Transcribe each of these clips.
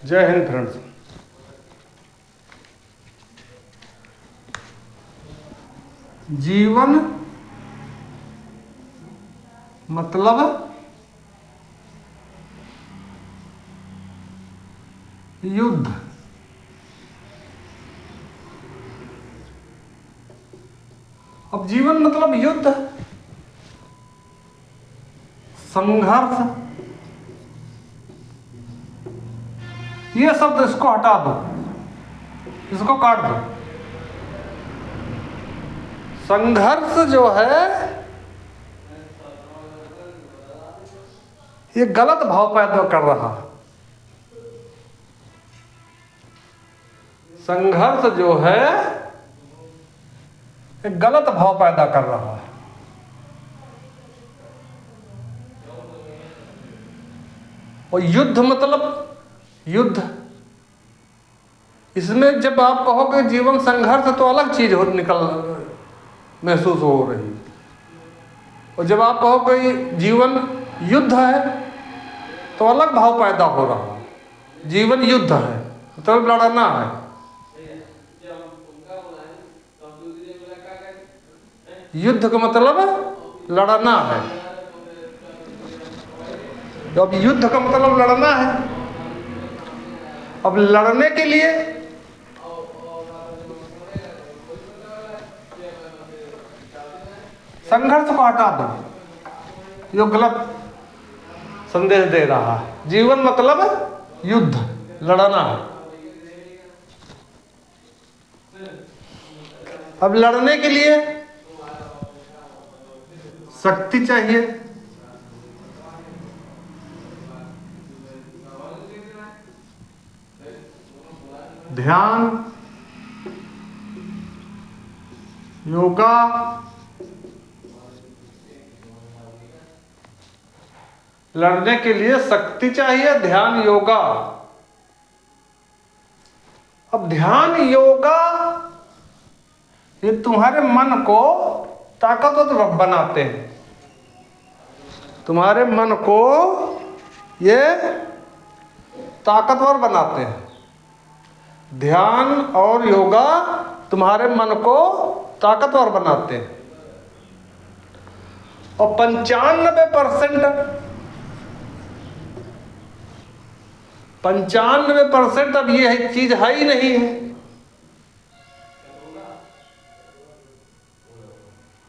जय हिंद फ्रेंड्स। जीवन मतलब युद्ध। अब जीवन मतलब युद्ध, संघर्ष, ये शब्द इसको हटा दो, इसको काट दो। संघर्ष जो है ये गलत भाव पैदा कर रहा है। संघर्ष जो है ये गलत भाव पैदा कर रहा है। और युद्ध मतलब युद्ध, इसमें जब आप कहोगे जीवन संघर्ष तो अलग चीज हो निकल महसूस हो रही। और जब आप कहोगे जीवन युद्ध है तो अलग भाव पैदा हो रहा है। जीवन युद्ध है मतलब लड़ना है। युद्ध का मतलब लड़ना है। अब युद्ध का मतलब लड़ना है। अब लड़ने के लिए संघर्ष को हटा दो, जो गलत संदेश दे रहा है। जीवन मतलब युद्ध, लड़ना है। अब लड़ने के लिए शक्ति चाहिए, ध्यान, योगा, लड़ने के लिए शक्ति चाहिए, ध्यान, योगा। अब ध्यान योगा ये तुम्हारे मन को ताकतवर बनाते हैं। तुम्हारे मन को ये ताकतवर बनाते हैं। ध्यान और योगा तुम्हारे मन को ताकतवर बनाते हैं। और 95% अब ये चीज है ही नहीं है।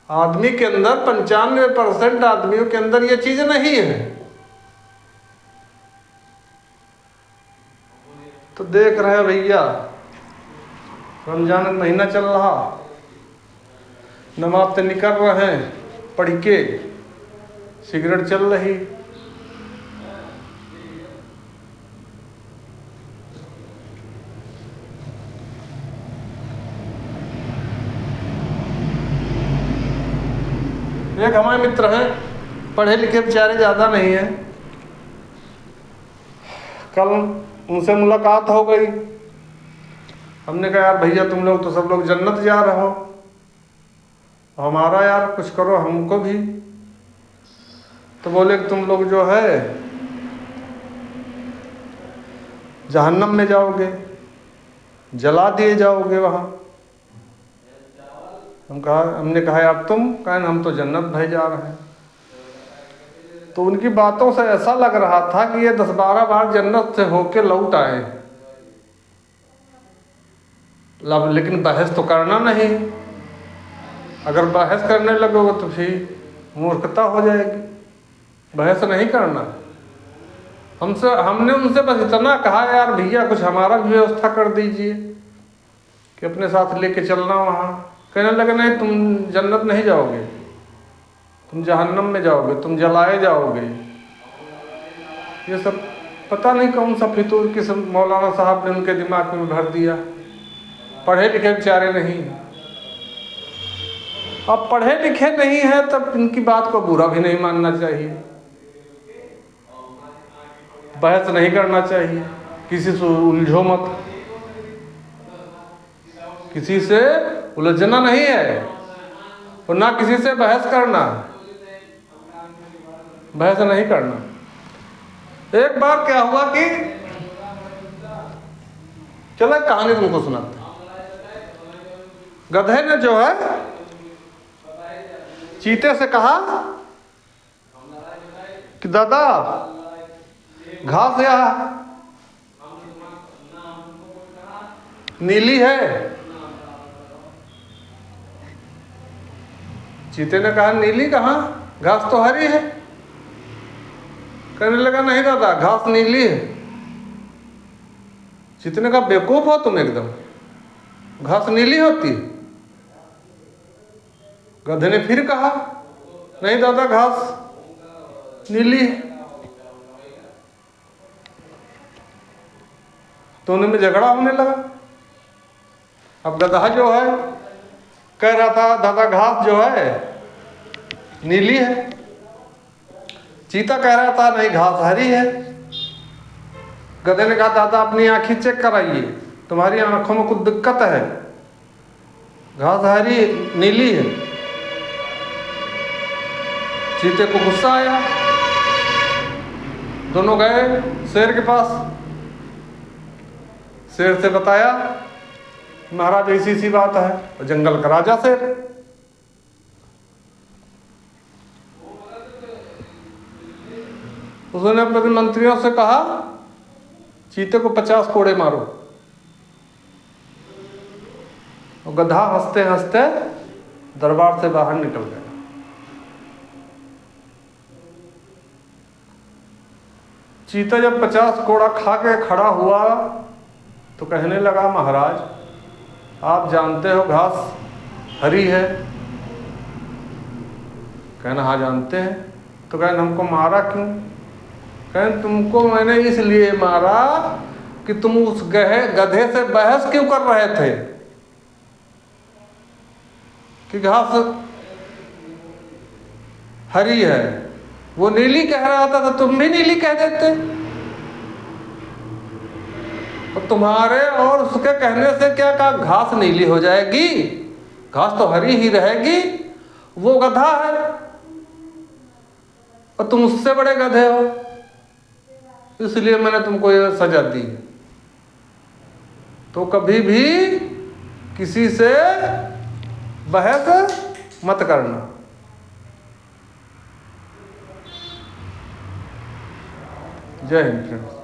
आदमी के अंदर 95% आदमियों के अंदर ये चीज नहीं है। तो देख रहे हैं भैया, रमजान का महीना चल रहा, नमाज से निकल रहे हैं पढ़ के, सिगरेट चल रही। एक हमारे मित्र हैं, पढ़े लिखे बेचारे ज़्यादा नहीं हैं। कल उनसे मुलाकात हो गई। हमने कहा यार भैया तुम लोग तो सब लोग जन्नत जा रहे हो, हमारा यार कुछ करो हमको भी। तो बोले कि तुम लोग जो है जहन्नम में जाओगे, जला दिए जाओगे वहाँ। हमने कहा यार तुम कहें हम तो जन्नत भाई जा रहे हैं। तो उनकी बातों से ऐसा लग रहा था कि ये 10-12 बार जन्नत से होके लौट आए। लेकिन बहस तो करना नहीं। अगर बहस करने लगोगे तो फिर मूर्खता हो जाएगी। बहस नहीं करना। हमने उनसे बस इतना कहा यार भैया कुछ हमारा भी व्यवस्था कर दीजिए कि अपने साथ लेके चलना वहाँ। कहने लगे नहीं तुम जन्नत नहीं जाओगे, तुम जहन्नम में जाओगे, तुम जलाए जाओगे। ये सब पता नहीं कौन सा फितूर किस मौलाना साहब ने उनके दिमाग में भर दिया। पढ़े लिखे बेचारे नहीं। अब पढ़े लिखे नहीं है तब इनकी बात को बुरा भी नहीं मानना चाहिए, बहस नहीं करना चाहिए, किसी से उलझो मत, किसी से उलझना नहीं है और ना किसी से बहस करना, बहस नहीं करना। एक बार क्या हुआ कि चलो एक कहानी तुमको सुनाते। गधे ने जो है चीते से कहा कि दादा घास यहाँ नीली है। चीते ने कहा नीली कहाँ, घास तो हरी है। कहने लगा नहीं दादा घास नीली है। चीते ने कहा बेवकूफ हो तुम एकदम, घास नीली होती है। गधे ने फिर कहा नहीं दादा घास नीली है। दोनों में झगड़ा होने लगा। अब गधा जो है कह रहा था दादा घास जो है नीली है। चीता कह रहा था नहीं घास हरी है। गधे ने कहा दादा अपनी आंखें चेक कराइए, तुम्हारी आंखों में कुछ दिक्कत है, घास हरी नीली है। चीते को गुस्सा आया। दोनों गए शेर के पास। शेर से बताया महाराज ऐसी सी बात है। जंगल का राजा शेर। उसने अपने मंत्रियों से कहा चीते को 50 कोड़े मारो। और गधा हंसते हंसते दरबार से बाहर निकल गया। चीता जब 50 कोड़ा खा के खड़ा हुआ तो कहने लगा महाराज आप जानते हो घास हरी है। कहना हाँ जानते हैं। तो कहने हमको मारा क्यों? कहने तुमको मैंने इसलिए मारा कि तुम उस गधे से बहस क्यों कर रहे थे कि घास हरी है। वो नीली कह रहा था तो तुम भी नीली कह देते। और तुम्हारे और उसके कहने से क्या कहा घास नीली हो जाएगी, घास तो हरी ही रहेगी। वो गधा है और तुम उससे बड़े गधे हो, इसलिए मैंने तुमको ये सजा दी। तो कभी भी किसी से बहस मत करना। जय हिंद फ्रेंड्स।